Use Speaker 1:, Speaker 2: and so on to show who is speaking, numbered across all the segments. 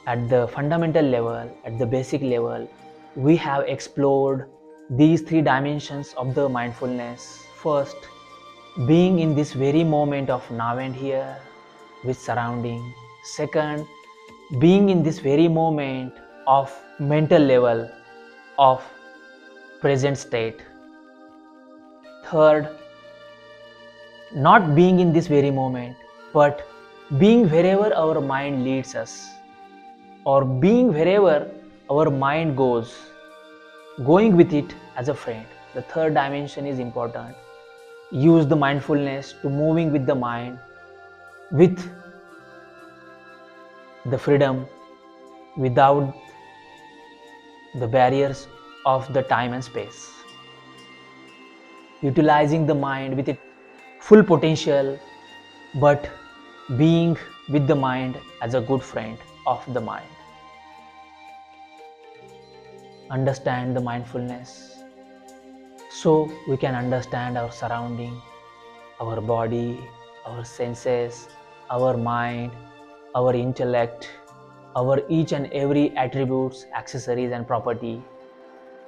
Speaker 1: At the fundamental level, at the basic level, we have explored these three dimensions of the mindfulness. First, being in this very moment of now and here with surrounding. Second, being in this very moment of mental level of present state. Third, not being in this very moment, but being wherever our mind leads us, or being wherever our mind goes, going with it as a friend. The third dimension is important. Use the mindfulness to moving with the mind, with the freedom, without the barriers of the time and space. Utilizing the mind with its full potential, but being with the mind as a good friend of the mind. Understand the mindfulness so we can understand our surrounding, our body, our senses, our mind, our intellect, our each and every attributes, accessories and property,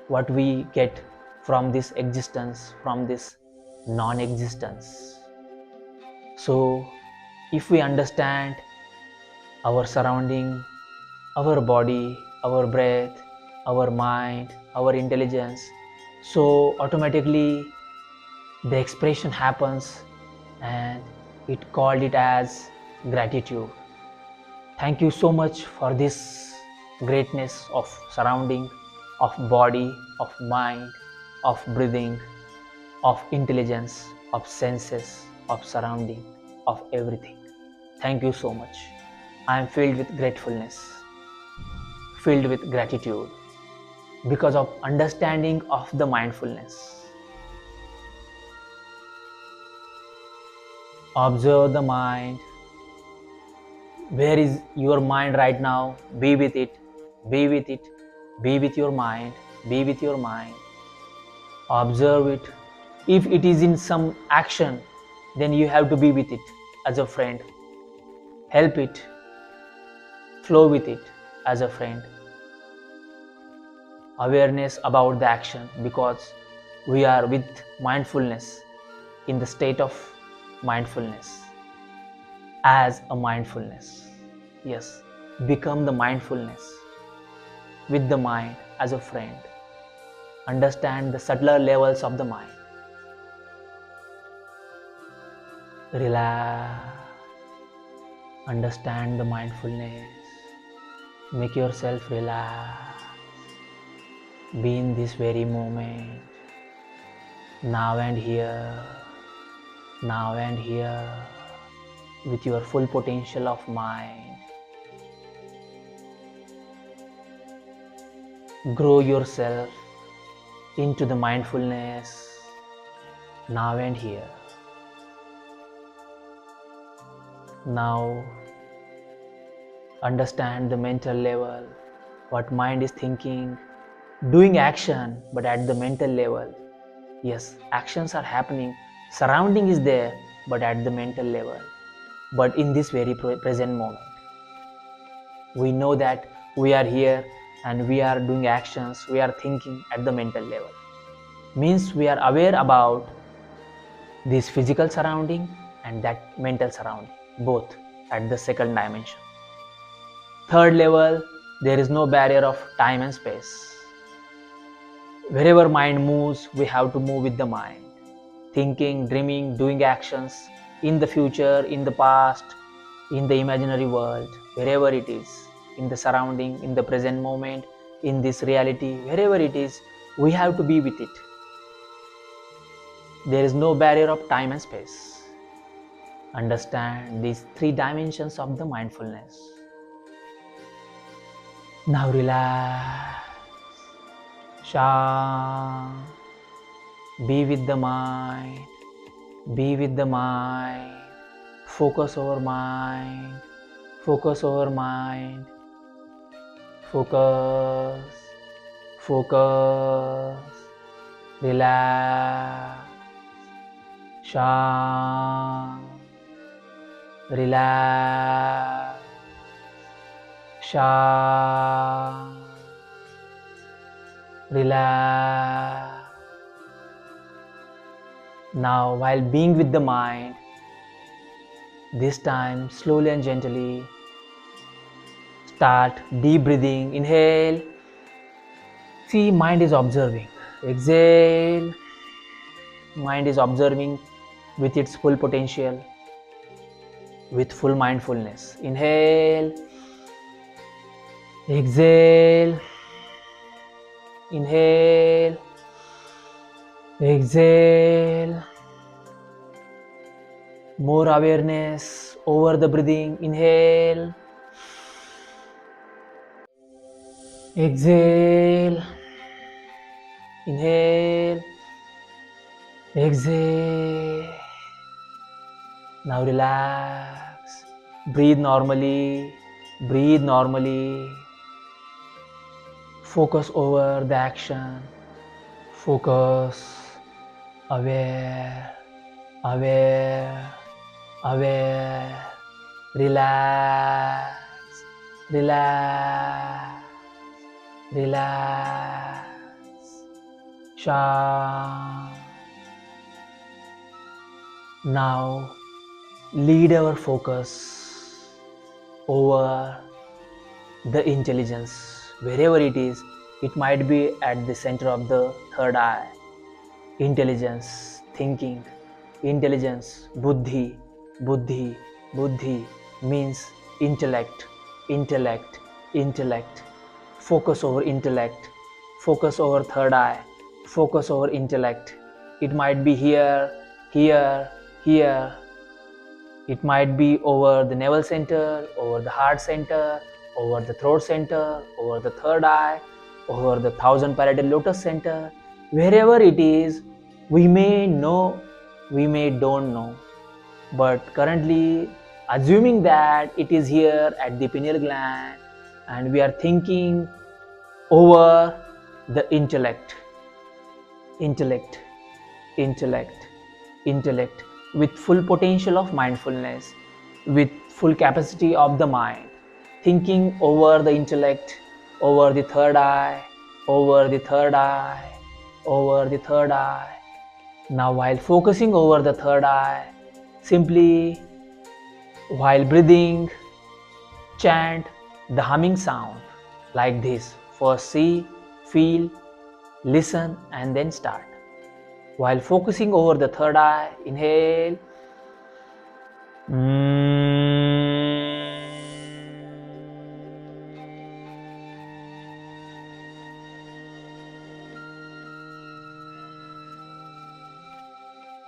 Speaker 1: what we get from this existence, from this non-existence. So if we understand our surrounding, our body, our breath, our mind, our intelligence, so automatically the expression happens, and it called it as gratitude. Thank you so much for this greatness of surrounding, of body, of mind, of breathing, of intelligence, of senses, of surrounding, of everything. Thank you so much. I am filled with gratefulness, filled with gratitude because of understanding of the mindfulness. Observe the mind. Where is your mind right now? Be with it, be with it, be with your mind, be with your mind. Observe it. If it is in some action, then you have to be with it as a friend. Help it, flow with it as a friend. Awareness about the action, because we are with mindfulness, in the state of mindfulness, as a mindfulness. Yes, become the mindfulness with the mind as a friend. Understand the subtler levels of the mind. Relax. Understand the mindfulness. Make yourself relax. Be in this very moment, now and here, now and here, with your full potential of mind. Grow yourself into the mindfulness, now and here. Now, understand the mental level, what mind is thinking, doing action, but at the mental level. Yes, actions are happening, surrounding is there, but at the mental level. But in this very present moment, we know that we are here and we are doing actions, we are thinking at the mental level. Means we are aware about this physical surrounding and that mental surrounding, both at the second dimension. Third level, there is no barrier of time and space. Wherever mind moves, we have to move with the mind. Thinking, dreaming, doing actions in the future, in the past, in the imaginary world, wherever it is, in the surrounding, in the present moment, in this reality, wherever it is, we have to be with it. There is no barrier of time and space. Understand these three dimensions of the mindfulness. Now relax. Shant. Be with the mind. Be with the mind. Focus over mind. Focus over mind. Focus. Focus. Relax. Shant. Relax. Shanti. Relax. Now, while being with the mind, this time slowly and gently start deep breathing. Inhale. See, mind is observing. Exhale. Mind is observing with its full potential, with full mindfulness. Inhale. Exhale. Inhale. Exhale. More awareness over the breathing. Inhale. Exhale. Inhale. Exhale. Now relax. Breathe normally. Breathe normally. Focus over the action. Focus. Aware. Aware. Aware. Relax. Relax. Relax. Shanti. Now lead our focus over the intelligence, wherever it is. It might be at the center of the third eye. Intelligence, thinking. Intelligence, buddhi. Buddhi. Buddhi means intellect. Intellect. Intellect. Focus over intellect. Focus over third eye. Focus over intellect. It might be here, here, here. It might be over the navel center, over the heart center, over the throat center, over the third eye, over the 1000 parietal lotus center. Wherever it is, we may know, we may don't know. But currently, assuming that it is here at the pineal gland, and we are thinking over the intellect. Intellect. Intellect. Intellect. With full potential of mindfulness, with full capacity of the mind, thinking over the intellect, over the third eye, over the third eye, over the third eye. Now while focusing over the third eye, simply while breathing, chant the humming sound like this. First see, feel, listen, and then start. While focusing over the third eye, inhale.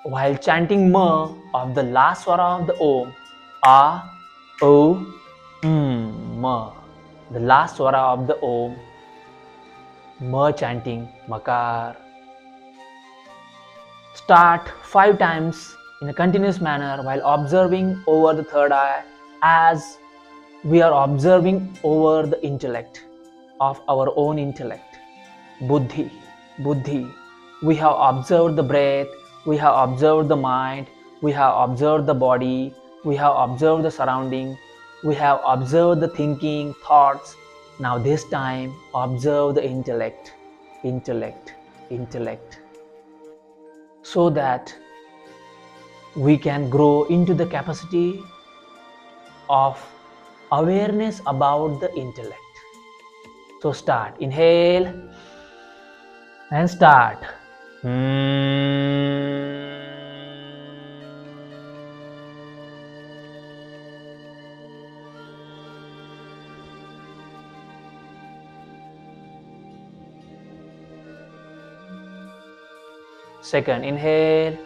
Speaker 1: While chanting ma of the last swara of the om, a, o, ma, the last swara of the om, ma chanting, makar. Start 5 times in a continuous manner while observing over the third eye, as we are observing over the intellect of our own intellect. Buddhi, buddhi. We have observed the breath, we have observed the mind, we have observed the body, we have observed the surrounding, we have observed the thinking, thoughts. Now this time, observe the intellect, intellect, intellect, so that we can grow into the capacity of awareness about the intellect. So start, inhale and start. Second, inhale.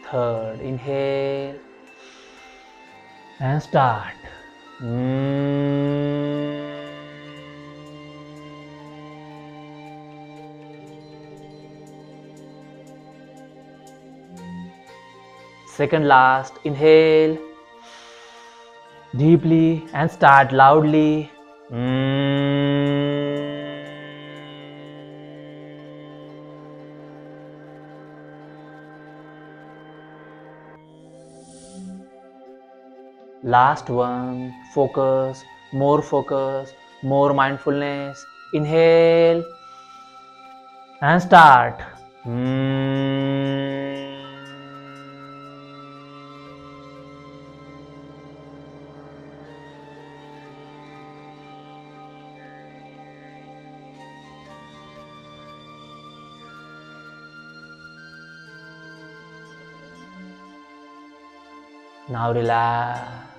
Speaker 1: Third, inhale and start. Second last, inhale deeply and start loudly. Last one, focus, more mindfulness. Inhale and start. Now relax.